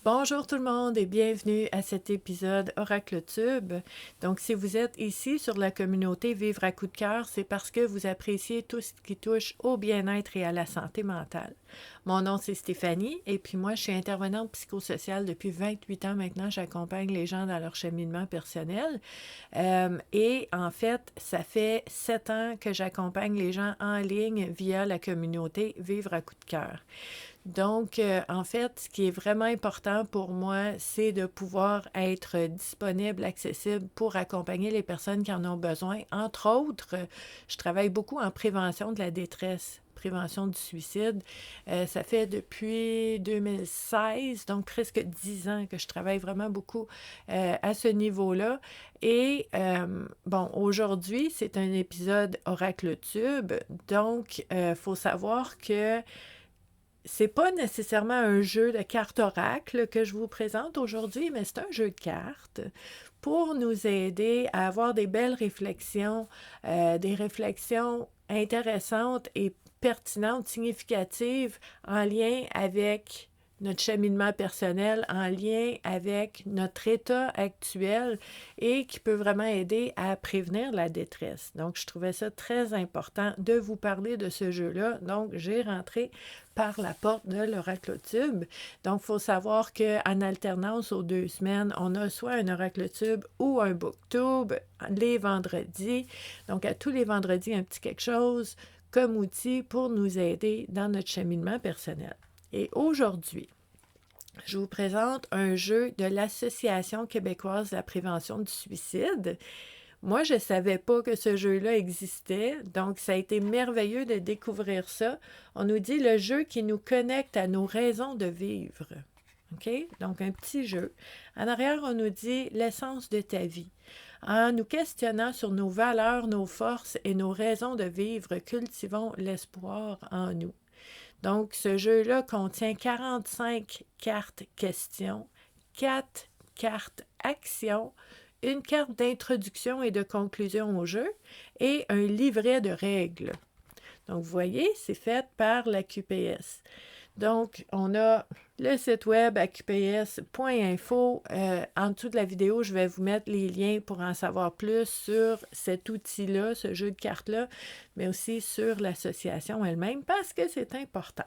Bonjour tout le monde et bienvenue à cet épisode Oracle Tube. Donc, si vous êtes ici sur la communauté Vivre à coup de cœur, c'est parce que vous appréciez tout ce qui touche au bien-être et à la santé mentale. Mon nom, c'est Stéphanie et puis moi, je suis intervenante psychosociale depuis 28 ans maintenant. J'accompagne les gens dans leur cheminement personnel. Et en fait, ça fait 7 ans que j'accompagne les gens en ligne via la communauté Vivre à coup de cœur. Donc, en fait, ce qui est vraiment important pour moi, c'est de pouvoir être disponible, accessible pour accompagner les personnes qui en ont besoin. Entre autres, je travaille beaucoup en prévention de la détresse, prévention du suicide. Ça fait depuis 2016, donc presque 10 ans que je travaille vraiment beaucoup à ce niveau-là. Et bon, aujourd'hui, c'est un épisode Oracle Tube, donc il faut savoir que c'est pas nécessairement un jeu de cartes oracle que je vous présente aujourd'hui, mais c'est un jeu de cartes pour nous aider à avoir des belles réflexions, des réflexions intéressantes et pertinentes, significatives en lien avec notre cheminement personnel, en lien avec notre état actuel et qui peut vraiment aider à prévenir la détresse. Donc, je trouvais ça très important de vous parler de ce jeu-là. Donc, j'ai rentré par la porte de l'Oracle Tube. Donc, il faut savoir qu'en alternance aux 2 semaines, on a soit un Oracle Tube ou un Booktube les vendredis. Donc, à tous les vendredis, un petit quelque chose comme outil pour nous aider dans notre cheminement personnel. Et aujourd'hui, je vous présente un jeu de l'Association québécoise de la prévention du suicide. Moi, je ne savais pas que ce jeu-là existait, donc ça a été merveilleux de découvrir ça. On nous dit le jeu qui nous connecte à nos raisons de vivre. OK? Donc, un petit jeu. En arrière, on nous dit l'essence de ta vie. En nous questionnant sur nos valeurs, nos forces et nos raisons de vivre, cultivons l'espoir en nous. Donc, ce jeu-là contient 45 cartes questions, 4 cartes actions, une carte d'introduction et de conclusion au jeu et un livret de règles. Donc, vous voyez, c'est fait par la QPS. Donc, on a le site web aqps.info. En dessous de la vidéo, je vais vous mettre les liens pour en savoir plus sur cet outil-là, ce jeu de cartes-là, mais aussi sur l'association elle-même parce que c'est important.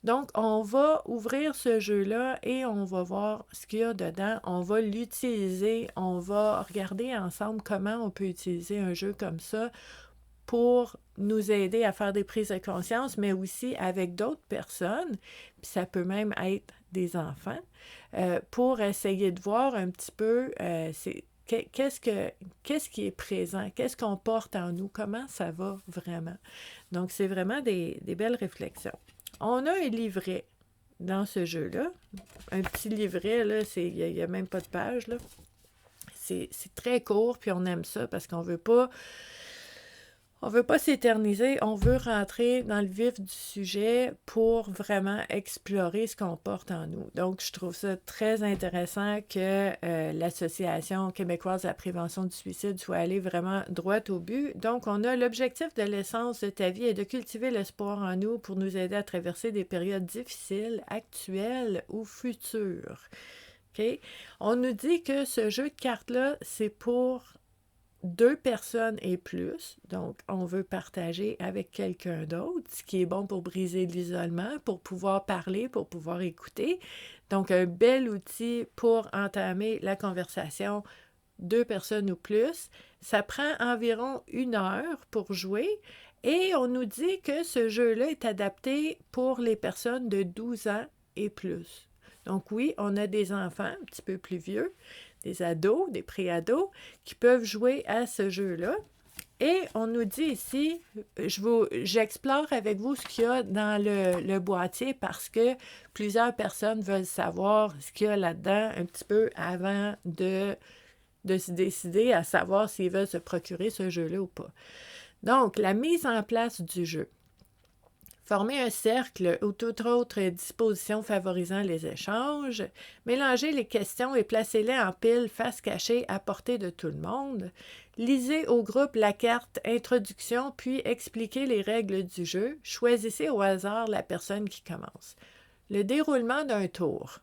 Donc, on va ouvrir ce jeu-là et on va voir ce qu'il y a dedans. On va l'utiliser, on va regarder ensemble comment on peut utiliser un jeu comme ça pour nous aider à faire des prises de conscience, mais aussi avec d'autres personnes, puis ça peut même être des enfants, pour essayer de voir un petit peu qu'est-ce qui est présent, qu'est-ce qu'on porte en nous, comment ça va vraiment. Donc, c'est vraiment des belles réflexions. On a un livret dans ce jeu-là, un petit livret, là, il n'y a même pas de page, là. C'est très court, puis on aime ça parce qu'on veut pas s'éterniser, on veut rentrer dans le vif du sujet pour vraiment explorer ce qu'on porte en nous. Donc, je trouve ça très intéressant que l'Association québécoise de la prévention du suicide soit allée vraiment droit au but. Donc, on a l'objectif de l'essence de ta vie est de cultiver l'espoir en nous pour nous aider à traverser des périodes difficiles, actuelles ou futures. OK? On nous dit que ce jeu de cartes-là, c'est pour 2 personnes et plus, donc on veut partager avec quelqu'un d'autre, ce qui est bon pour briser l'isolement, pour pouvoir parler, pour pouvoir écouter. Donc, un bel outil pour entamer la conversation, 2 personnes ou plus. Ça prend environ 1 heure pour jouer et on nous dit que ce jeu-là est adapté pour les personnes de 12 ans et plus. Donc oui, on a des enfants un petit peu plus vieux, des ados, des pré-ados, qui peuvent jouer à ce jeu-là. Et on nous dit ici, j'explore avec vous ce qu'il y a dans le boîtier parce que plusieurs personnes veulent savoir ce qu'il y a là-dedans un petit peu avant de se décider à savoir s'ils veulent se procurer ce jeu-là ou pas. Donc, la mise en place du jeu. Former un cercle ou toute autre disposition favorisant les échanges. Mélanger les questions et placez-les en pile face cachée à portée de tout le monde. Lisez au groupe la carte Introduction puis expliquez les règles du jeu. Choisissez au hasard la personne qui commence. Le déroulement d'un tour.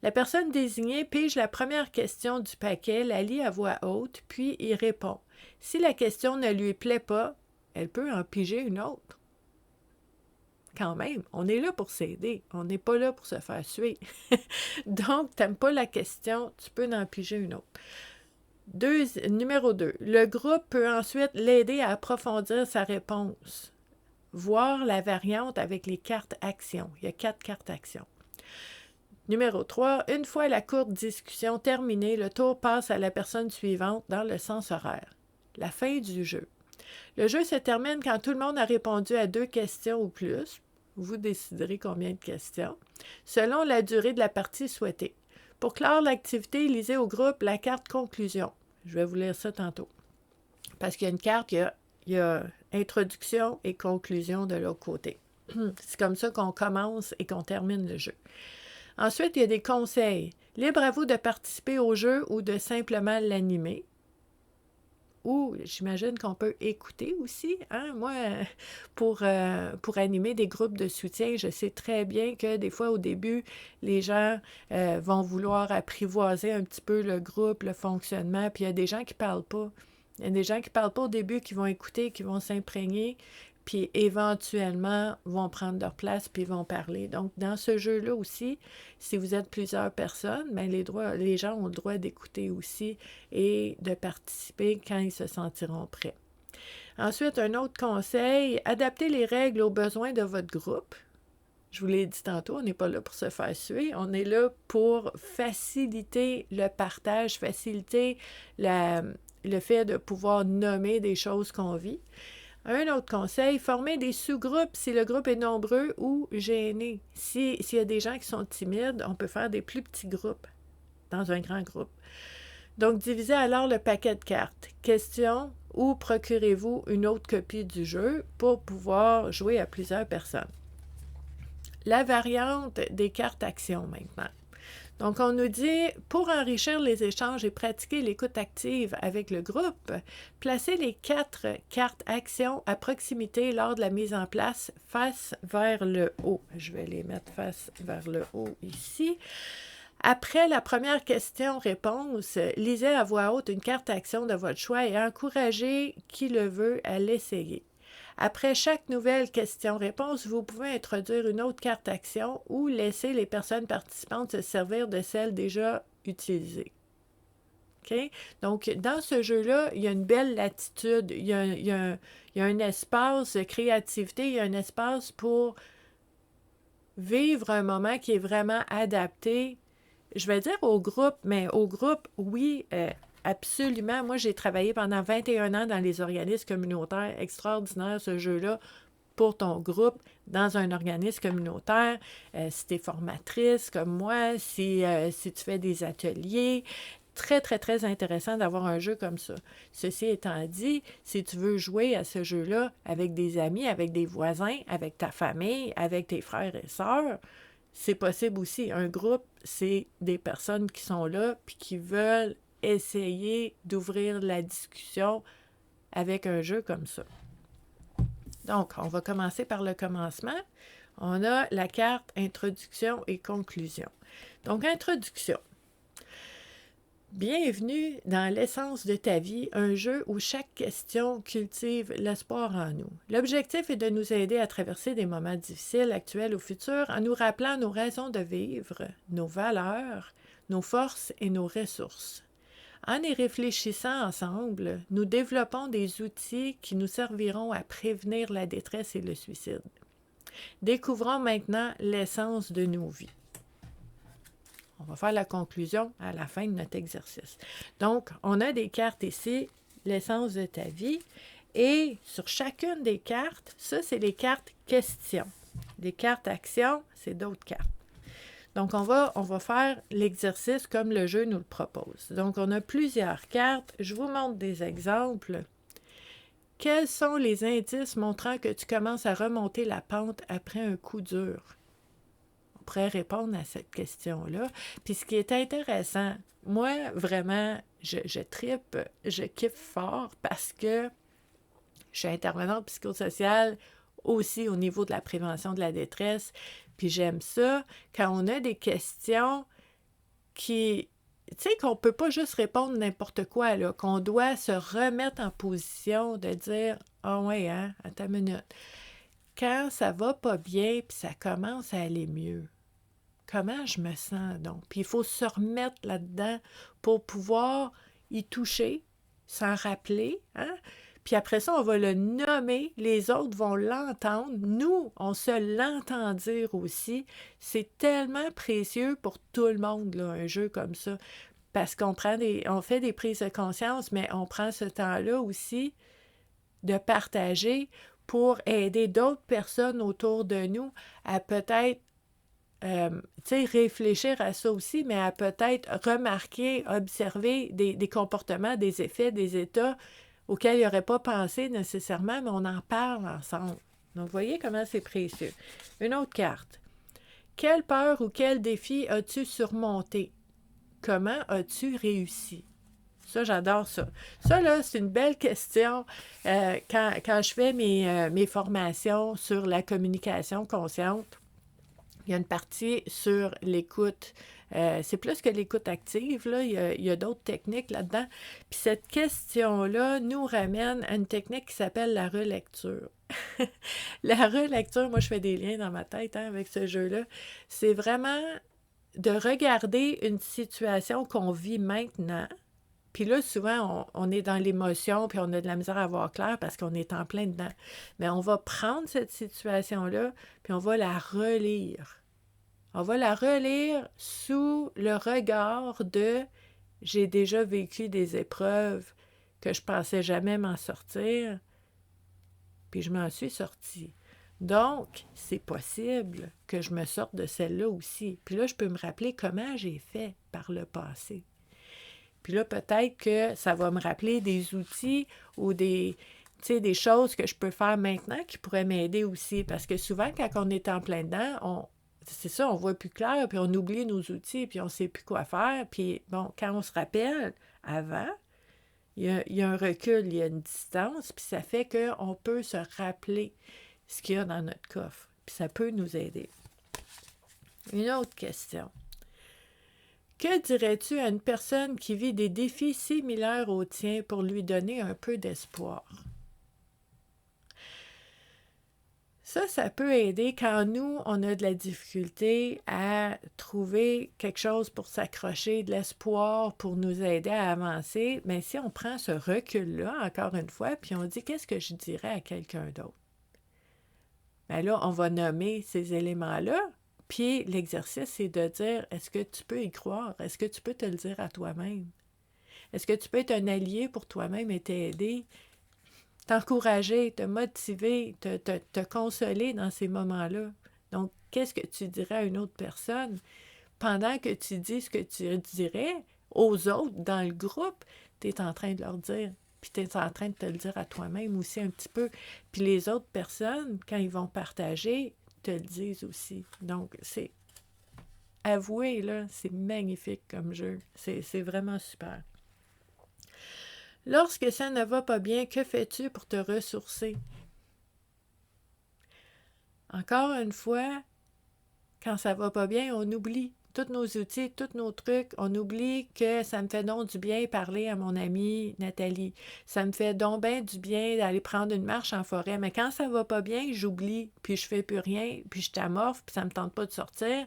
La personne désignée pige la première question du paquet, la lit à voix haute, puis y répond. Si la question ne lui plaît pas, elle peut en piger une autre. Quand même, on est là pour s'aider, on n'est pas là pour se faire suer. Donc, tu n'aimes pas la question, tu peux en piger une autre. Numéro 2. Le groupe peut ensuite l'aider à approfondir sa réponse. Voir la variante avec les cartes actions. Il y a 4 cartes actions. Numéro 3. Une fois la courte discussion terminée, le tour passe à la personne suivante dans le sens horaire. La fin du jeu. Le jeu se termine quand tout le monde a répondu à 2 questions ou plus. Vous déciderez combien de questions, selon la durée de la partie souhaitée. Pour clore l'activité, lisez au groupe la carte conclusion. Je vais vous lire ça tantôt. Parce qu'il y a une carte, il y a introduction et conclusion de l'autre côté. C'est comme ça qu'on commence et qu'on termine le jeu. Ensuite, il y a des conseils. Libre à vous de participer au jeu ou de simplement l'animer. Ou j'imagine qu'on peut écouter aussi. Hein? Moi, pour animer des groupes de soutien, je sais très bien que des fois, au début, les gens vont vouloir apprivoiser un petit peu le groupe, le fonctionnement, puis il y a des gens qui ne parlent pas. Il y a des gens qui ne parlent pas au début, qui vont écouter, qui vont s'imprégner, puis éventuellement vont prendre leur place, puis vont parler. Donc, dans ce jeu-là aussi, si vous êtes plusieurs personnes, bien, les gens ont le droit d'écouter aussi et de participer quand ils se sentiront prêts. Ensuite, un autre conseil, adaptez les règles aux besoins de votre groupe. Je vous l'ai dit tantôt, on n'est pas là pour se faire suer, on est là pour faciliter le partage, faciliter le fait de pouvoir nommer des choses qu'on vit. Un autre conseil, former des sous-groupes si le groupe est nombreux ou gêné. S'il y a des gens qui sont timides, on peut faire des plus petits groupes dans un grand groupe. Donc, divisez alors le paquet de cartes. Question, où procurez-vous une autre copie du jeu pour pouvoir jouer à plusieurs personnes? La variante des cartes actions maintenant. Donc, on nous dit, pour enrichir les échanges et pratiquer l'écoute active avec le groupe, placez les 4 cartes actions à proximité lors de la mise en place face vers le haut. Je vais les mettre face vers le haut ici. Après la première question-réponse, lisez à voix haute une carte action de votre choix et encouragez qui le veut à l'essayer. Après chaque nouvelle question-réponse, vous pouvez introduire une autre carte action ou laisser les personnes participantes se servir de celle déjà utilisée. Okay? Donc, dans ce jeu-là, il y a une belle latitude, il y a un espace de créativité, il y a un espace pour vivre un moment qui est vraiment adapté, je vais dire au groupe, mais au groupe, oui, absolument. Moi, j'ai travaillé pendant 21 ans dans les organismes communautaires. Extraordinaire, ce jeu-là, pour ton groupe, dans un organisme communautaire. Si tu es formatrice comme moi, si tu fais des ateliers, très, très, très intéressant d'avoir un jeu comme ça. Ceci étant dit, si tu veux jouer à ce jeu-là avec des amis, avec des voisins, avec ta famille, avec tes frères et sœurs, c'est possible aussi. Un groupe, c'est des personnes qui sont là puis qui veulent essayer d'ouvrir la discussion avec un jeu comme ça. Donc, on va commencer par le commencement. On a la carte introduction et conclusion. Donc, introduction. Bienvenue dans l'essence de ta vie, un jeu où chaque question cultive l'espoir en nous. L'objectif est de nous aider à traverser des moments difficiles, actuels ou futurs, en nous rappelant nos raisons de vivre, nos valeurs, nos forces et nos ressources. En y réfléchissant ensemble, nous développons des outils qui nous serviront à prévenir la détresse et le suicide. Découvrons maintenant l'essence de nos vies. On va faire la conclusion à la fin de notre exercice. Donc, on a des cartes ici, l'essence de ta vie, et sur chacune des cartes, ça, c'est les cartes questions. Les cartes actions, c'est d'autres cartes. Donc, on va faire l'exercice comme le jeu nous le propose. Donc, on a plusieurs cartes. Je vous montre des exemples. Quels sont les indices montrant que tu commences à remonter la pente après un coup dur? On pourrait répondre à cette question-là. Puis, ce qui est intéressant, moi, vraiment, je trippe, je kiffe fort parce que je suis intervenante psychosociale aussi au niveau de la prévention de la détresse. Puis j'aime ça quand on a des questions qui, tu sais, qu'on ne peut pas juste répondre n'importe quoi, là, qu'on doit se remettre en position de dire, ah ouais, hein, attends une minute. Quand ça va pas bien, puis ça commence à aller mieux, comment je me sens donc? Puis il faut se remettre là-dedans pour pouvoir y toucher, s'en rappeler, hein? Puis après ça, on va le nommer, les autres vont l'entendre, nous, on se l'entend dire aussi. C'est tellement précieux pour tout le monde, là, un jeu comme ça, parce qu'on on fait des prises de conscience, mais on prend ce temps-là aussi de partager pour aider d'autres personnes autour de nous à peut-être réfléchir à ça aussi, mais à peut-être remarquer, observer des comportements, des effets, des états auxquels il n'aurait pas pensé nécessairement, mais on en parle ensemble. Donc, vous voyez comment c'est précieux. Une autre carte. Quelle peur ou quel défi as-tu surmonté? Comment as-tu réussi? Ça, j'adore ça. Ça, là, c'est une belle question. Quand je fais mes formations sur la communication consciente, il y a une partie sur l'écoute. C'est plus que l'écoute active, là. Il y a d'autres techniques là-dedans. Puis cette question-là nous ramène à une technique qui s'appelle la relecture. La relecture, moi, je fais des liens dans ma tête avec ce jeu-là. C'est vraiment de regarder une situation qu'on vit maintenant. Puis là, souvent, on est dans l'émotion, puis on a de la misère à voir clair parce qu'on est en plein dedans. Mais on va prendre cette situation-là, puis on va la relire. On va la relire sous le regard de « j'ai déjà vécu des épreuves que je pensais jamais m'en sortir, puis je m'en suis sortie. Donc, c'est possible que je me sorte de celle-là aussi. Puis là, je peux me rappeler comment j'ai fait par le passé. Puis là, peut-être que ça va me rappeler des outils ou des choses que je peux faire maintenant qui pourraient m'aider aussi. Parce que souvent, quand on est en plein dedans, c'est ça, on voit plus clair, puis on oublie nos outils, puis on ne sait plus quoi faire. Puis bon, quand on se rappelle, avant, il y a un recul, il y a une distance, puis ça fait qu'on peut se rappeler ce qu'il y a dans notre coffre. Puis ça peut nous aider. Une autre question. Que dirais-tu à une personne qui vit des défis similaires aux tiens pour lui donner un peu d'espoir? Ça peut aider quand nous, on a de la difficulté à trouver quelque chose pour s'accrocher, de l'espoir pour nous aider à avancer. Mais si on prend ce recul-là, encore une fois, puis on dit qu'est-ce que je dirais à quelqu'un d'autre? Bien là, on va nommer ces éléments-là. Puis l'exercice, c'est de dire, est-ce que tu peux y croire? Est-ce que tu peux te le dire à toi-même? Est-ce que tu peux être un allié pour toi-même et t'aider, t'encourager, te motiver, te consoler dans ces moments-là? Donc, qu'est-ce que tu dirais à une autre personne pendant que tu dis ce que tu dirais aux autres dans le groupe? Tu es en train de leur dire, puis tu es en train de te le dire à toi-même aussi un petit peu. Puis les autres personnes, quand ils vont partager, te le disent aussi. Donc, c'est avoué, là, c'est magnifique comme jeu. C'est vraiment super. Lorsque ça ne va pas bien, que fais-tu pour te ressourcer? Encore une fois, quand ça va pas bien, on oublie tous nos outils, tous nos trucs. On oublie que ça me fait donc du bien parler à mon amie Nathalie. Ça me fait donc bien du bien d'aller prendre une marche en forêt. Mais quand ça va pas bien, j'oublie, puis je fais plus rien, puis je t'amorphe, puis ça me tente pas de sortir.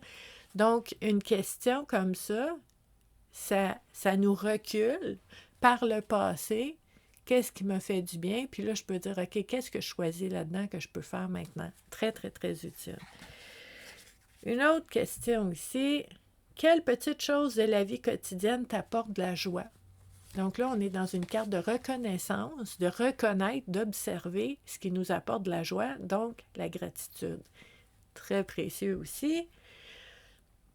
Donc, une question comme ça nous recule par le passé. Qu'est-ce qui me fait du bien? Puis là, je peux dire, OK, qu'est-ce que je choisis là-dedans que je peux faire maintenant? Très, très, très utile. Une autre question ici. Quelle petite chose de la vie quotidienne t'apporte de la joie? Donc là, on est dans une carte de reconnaissance, de reconnaître, d'observer ce qui nous apporte de la joie, donc la gratitude. Très précieux aussi.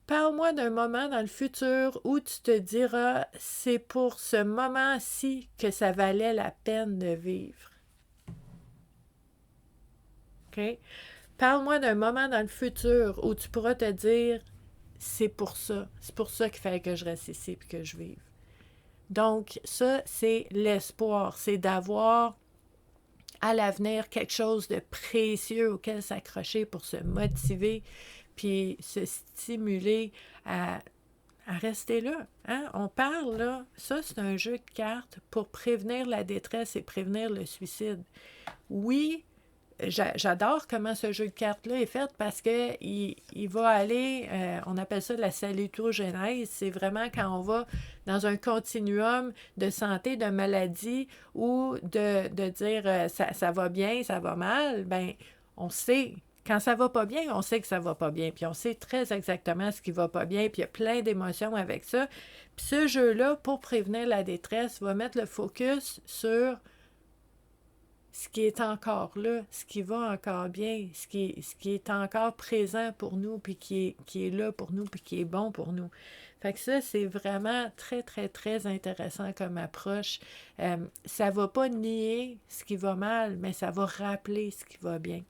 Parle-moi d'un moment dans le futur où tu te diras « c'est pour ce moment-ci que ça valait la peine de vivre ». OK? Parle-moi d'un moment dans le futur où tu pourras te dire « c'est pour ça qu'il fallait que je reste ici et que je vive ». Donc, ça, c'est l'espoir, c'est d'avoir à l'avenir quelque chose de précieux auquel s'accrocher pour se motiver, puis se stimuler à à rester là. Hein? On parle, là, ça c'est un jeu de cartes pour prévenir la détresse et prévenir le suicide. Oui, j'adore comment ce jeu de cartes-là est fait parce que il va aller, on appelle ça la salutogénèse, c'est vraiment quand on va dans un continuum de santé, de maladie ou de dire ça va bien, ça va mal, ben on sait. Quand ça va pas bien, on sait que ça va pas bien, puis on sait très exactement ce qui va pas bien, puis il y a plein d'émotions avec ça. Puis ce jeu-là, pour prévenir la détresse, va mettre le focus sur ce qui est encore là, ce qui va encore bien, ce qui est encore présent pour nous, puis qui est là pour nous, puis qui est bon pour nous. Fait que ça, c'est vraiment très, très, très intéressant comme approche. Ça ne va pas nier ce qui va mal, mais ça va rappeler ce qui va bien.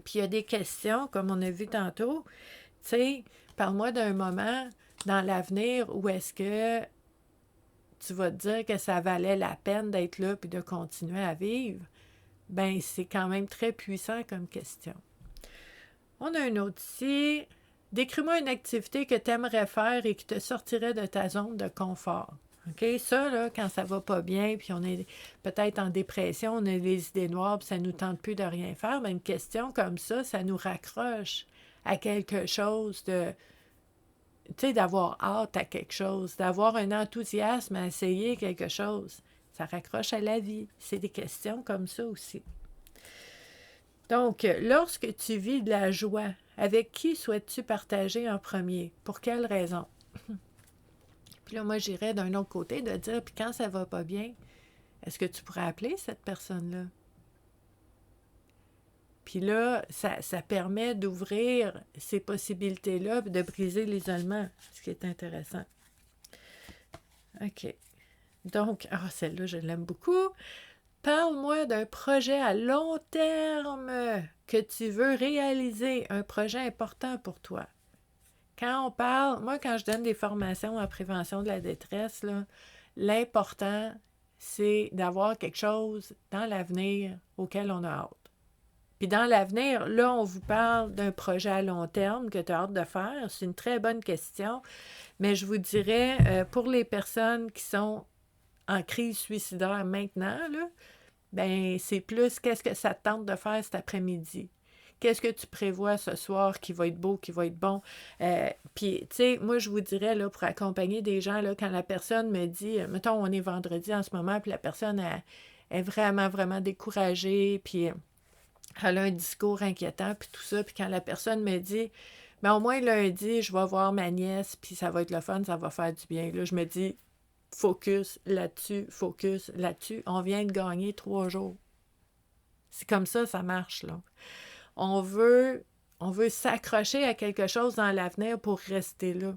Puis il y a des questions, comme on a vu tantôt, tu sais, parle-moi d'un moment dans l'avenir où est-ce que tu vas te dire que ça valait la peine d'être là puis de continuer à vivre. Ben, c'est quand même très puissant comme question. On a une autre ici. Décris-moi une activité que tu aimerais faire et qui te sortirait de ta zone de confort. OK? Ça, là, quand ça va pas bien, puis on est peut-être en dépression, on a les idées noires, puis ça nous tente plus de rien faire, ben une question comme ça nous raccroche à quelque chose de... Tu sais, d'avoir hâte à quelque chose, d'avoir un enthousiasme à essayer quelque chose. Ça raccroche à la vie. C'est des questions comme ça aussi. Donc, lorsque tu vis de la joie, avec qui souhaites-tu partager en premier? Pour quelle raison? Puis là, moi, j'irais d'un autre côté de dire, puis quand ça va pas bien, est-ce que tu pourrais appeler cette personne-là? Puis là, ça permet d'ouvrir ces possibilités-là, de briser l'isolement, ce qui est intéressant. OK. Donc, celle-là, je l'aime beaucoup. Parle-moi d'un projet à long terme que tu veux réaliser, un projet important pour toi. Quand on parle, moi, quand je donne des formations en prévention de la détresse, là, l'important, c'est d'avoir quelque chose dans l'avenir auquel on a hâte. Puis dans l'avenir, là, on vous parle d'un projet à long terme que tu as hâte de faire. C'est une très bonne question. Mais je vous dirais, pour les personnes qui sont en crise suicidaire maintenant, là, ben c'est plus qu'est-ce que ça te tente de faire cet après-midi. Qu'est-ce que tu prévois ce soir qui va être beau, qui va être bon? Puis, tu sais, moi, je vous dirais, là, pour accompagner des gens, là, quand la personne me dit, mettons, on est vendredi en ce moment, puis la personne est vraiment, vraiment découragée, puis elle a un discours inquiétant, puis tout ça, puis quand la personne me dit, ben au moins lundi, je vais voir ma nièce, puis ça va être le fun, ça va faire du bien. Là, je me dis, focus là-dessus. On vient de gagner 3 jours. C'est comme ça marche, là. On veut s'accrocher à quelque chose dans l'avenir pour rester là.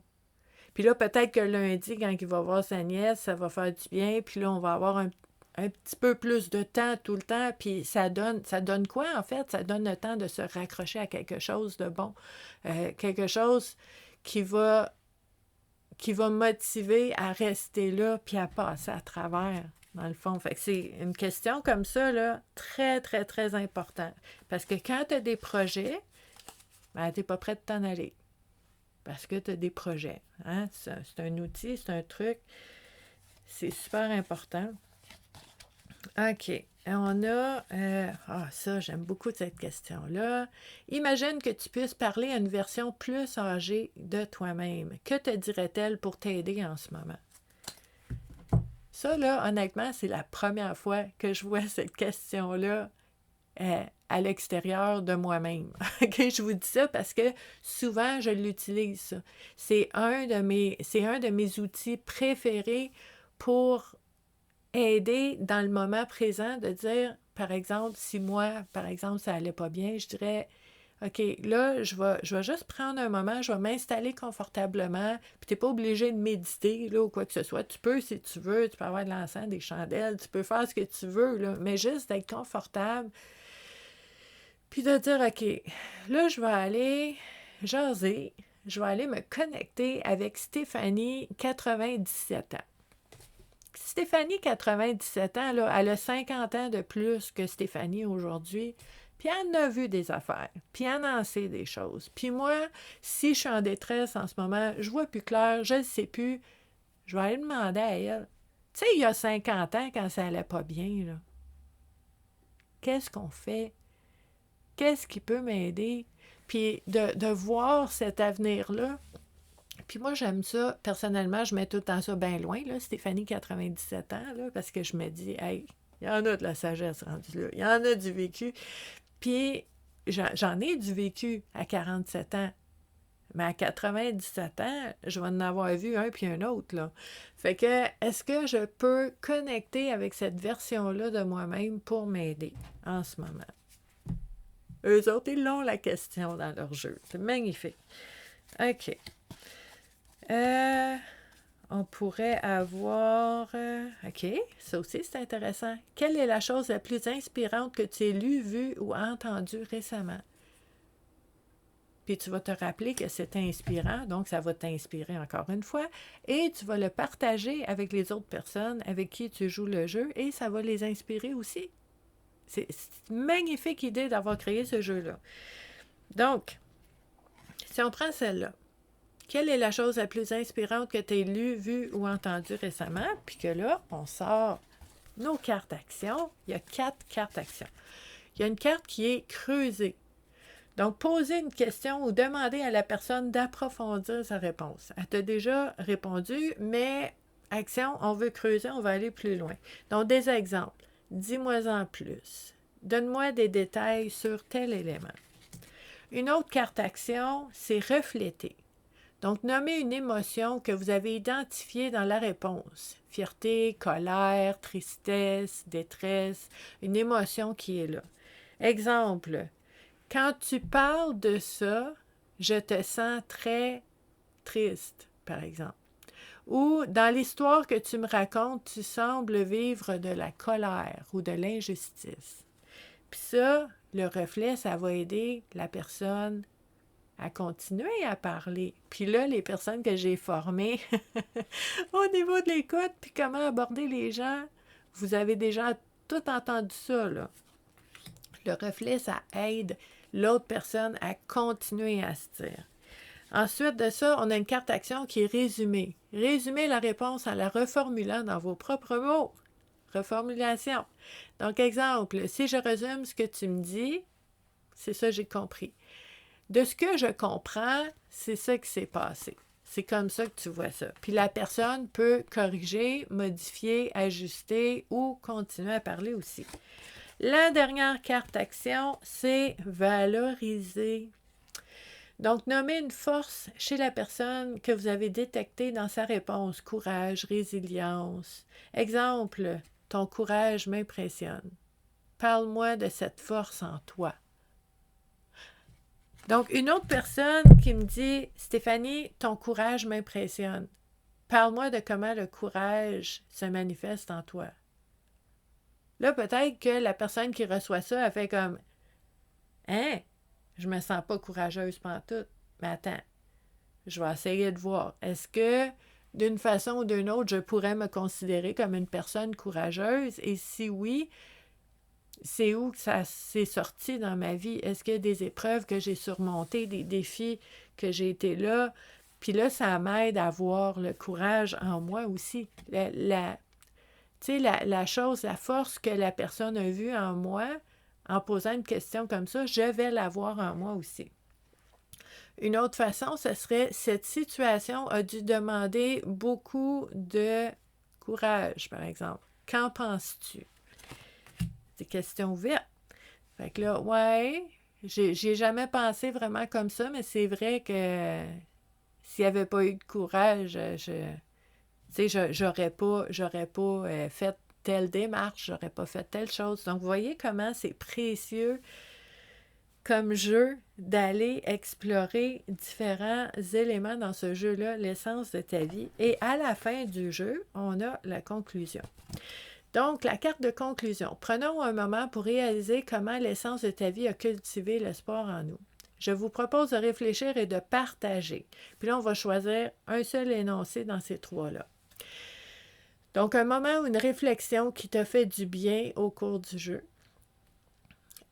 Puis là, peut-être que lundi, quand il va voir sa nièce, ça va faire du bien. Puis là, on va avoir un petit peu plus de temps tout le temps. Puis ça donne quoi, en fait? Ça donne le temps de se raccrocher à quelque chose de bon. Quelque chose qui va motiver à rester là puis à passer à travers, dans le fond. Fait que c'est une question comme ça, là, très, très, très important. Parce que quand tu as des projets, ben, tu n'es pas prêt de t'en aller. Parce que tu as des projets. Hein? C'est un outil, c'est un truc. C'est super important. OK. On a... ça, j'aime beaucoup cette question-là. Imagine que tu puisses parler à une version plus âgée de toi-même. Que te dirait-elle pour t'aider en ce moment? Ça, là, honnêtement, c'est la première fois que je vois cette question-là à l'extérieur de moi-même. Okay? Je vous dis ça parce que souvent, je l'utilise, ça. C'est un de mes outils préférés pour aider dans le moment présent de dire, par exemple, si moi, par exemple, ça allait pas bien, je dirais, OK, là, je vais juste prendre un moment, je vais m'installer confortablement, puis tu n'es pas obligé de méditer, là, ou quoi que ce soit. Tu peux, si tu veux, tu peux avoir de l'encens, des chandelles, tu peux faire ce que tu veux, là, mais juste d'être confortable, puis de dire, OK, là, je vais aller jaser, je vais aller me connecter avec Stéphanie, 97 ans. Stéphanie, 97 ans, là, elle a 50 ans de plus que Stéphanie aujourd'hui. Puis elle en a vu des affaires, puis elle en sait des choses. Puis moi, si je suis en détresse en ce moment, je vois plus clair, je ne sais plus, je vais aller demander à elle. Tu sais, il y a 50 ans, quand ça allait pas bien, là, qu'est-ce qu'on fait? Qu'est-ce qui peut m'aider? Puis de voir cet avenir-là. Puis moi, j'aime ça. Personnellement, je mets tout le temps ça bien loin, là, Stéphanie, 97 ans, là, parce que je me dis, hey, il y en a de la sagesse rendue là. Il y en a du vécu. Puis j'en ai du vécu à 47 ans. Mais à 97 ans, je vais en avoir vu un puis un autre, là. Fait que, est-ce que je peux connecter avec cette version-là de moi-même pour m'aider en ce moment? Eux autres, ils l'ont la question dans leur jeu. C'est magnifique. OK. On pourrait avoir... OK, ça aussi, c'est intéressant. Quelle est la chose la plus inspirante que tu aies lue, vue ou entendue récemment? Puis tu vas te rappeler que c'est inspirant, donc ça va t'inspirer encore une fois, et tu vas le partager avec les autres personnes avec qui tu joues le jeu, et ça va les inspirer aussi. C'est une magnifique idée d'avoir créé ce jeu-là. Donc, si on prend celle-là, quelle est la chose la plus inspirante que tu aies lue, vue ou entendue récemment? Puis que là, on sort nos cartes d'action. Il y a 4 cartes d'action. Il y a une carte qui est creusée. Donc, poser une question ou demander à la personne d'approfondir sa réponse. Elle t'a déjà répondu, mais action, on veut creuser, on va aller plus loin. Donc, des exemples. Dis-moi en plus. Donne-moi des détails sur tel élément. Une autre carte action, c'est refléter. Donc, nommez une émotion que vous avez identifiée dans la réponse. Fierté, colère, tristesse, détresse, une émotion qui est là. Exemple, quand tu parles de ça, je te sens très triste, par exemple. Ou dans l'histoire que tu me racontes, tu sembles vivre de la colère ou de l'injustice. Puis ça, le reflet, ça va aider la personne à continuer à parler. Puis là, les personnes que j'ai formées au niveau de l'écoute, puis comment aborder les gens, vous avez déjà tout entendu ça, là. Le reflet, ça aide l'autre personne à continuer à se dire. Ensuite de ça, on a une carte action qui est résumée. Résumez la réponse en la reformulant dans vos propres mots. Reformulation. Donc, exemple, si je résume ce que tu me dis, c'est ça que j'ai compris. De ce que je comprends, c'est ça qui s'est passé. C'est comme ça que tu vois ça. Puis la personne peut corriger, modifier, ajuster ou continuer à parler aussi. La dernière carte action, c'est valoriser. Donc, nommez une force chez la personne que vous avez détectée dans sa réponse. Courage, résilience. Exemple, ton courage m'impressionne. Parle-moi de cette force en toi. Donc, une autre personne qui me dit, Stéphanie, ton courage m'impressionne. Parle-moi de comment le courage se manifeste en toi. Là, peut-être que la personne qui reçoit ça, elle fait comme, hein, je me sens pas courageuse pantoute. Mais attends, je vais essayer de voir. Est-ce que, d'une façon ou d'une autre, je pourrais me considérer comme une personne courageuse? Et si oui, c'est où que ça s'est sorti dans ma vie? Est-ce qu'il y a des épreuves que j'ai surmontées, des défis que j'ai été là? Puis là, ça m'aide à voir le courage en moi aussi. La chose, la force que la personne a vue en moi, en posant une question comme ça, je vais la voir en moi aussi. Une autre façon, ce serait, cette situation a dû demander beaucoup de courage, par exemple. Qu'en penses-tu? Des questions ouvertes. Fait que là, ouais, j'ai jamais pensé vraiment comme ça, mais c'est vrai que s'il n'y avait pas eu de courage, j'aurais pas fait telle démarche, j'aurais pas fait telle chose. Donc, vous voyez comment c'est précieux comme jeu d'aller explorer différents éléments dans ce jeu-là, l'essence de ta vie. Et à la fin du jeu, on a la conclusion. Donc, la carte de conclusion. Prenons un moment pour réaliser comment l'essence de ta vie a cultivé l'espoir en nous. Je vous propose de réfléchir et de partager. Puis là, on va choisir un seul énoncé dans ces trois-là. Donc, un moment ou une réflexion qui t'a fait du bien au cours du jeu.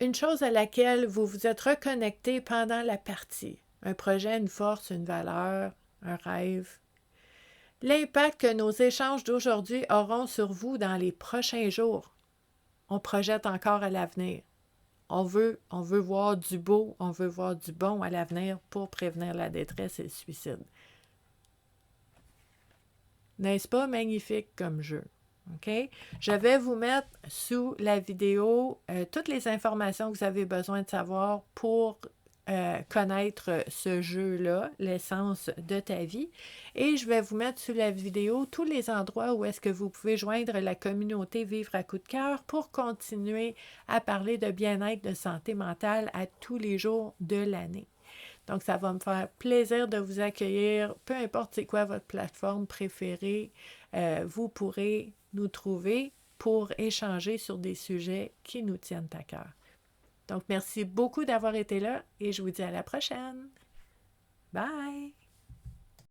une chose à laquelle vous vous êtes reconnecté pendant la partie. Un projet, une force, une valeur, un rêve. L'impact que nos échanges d'aujourd'hui auront sur vous dans les prochains jours. On projette encore à l'avenir. On veut voir du beau, on veut voir du bon à l'avenir pour prévenir la détresse et le suicide. N'est-ce pas magnifique comme jeu? OK? Je vais vous mettre sous la vidéo toutes les informations que vous avez besoin de savoir pour connaître ce jeu-là, l'essence de ta vie. Et je vais vous mettre sous la vidéo tous les endroits où est-ce que vous pouvez joindre la communauté Vivre à coup de cœur pour continuer à parler de bien-être, de santé mentale à tous les jours de l'année. Donc, ça va me faire plaisir de vous accueillir. Peu importe c'est quoi votre plateforme préférée, vous pourrez nous trouver pour échanger sur des sujets qui nous tiennent à cœur. Donc, merci beaucoup d'avoir été là et je vous dis à la prochaine. Bye!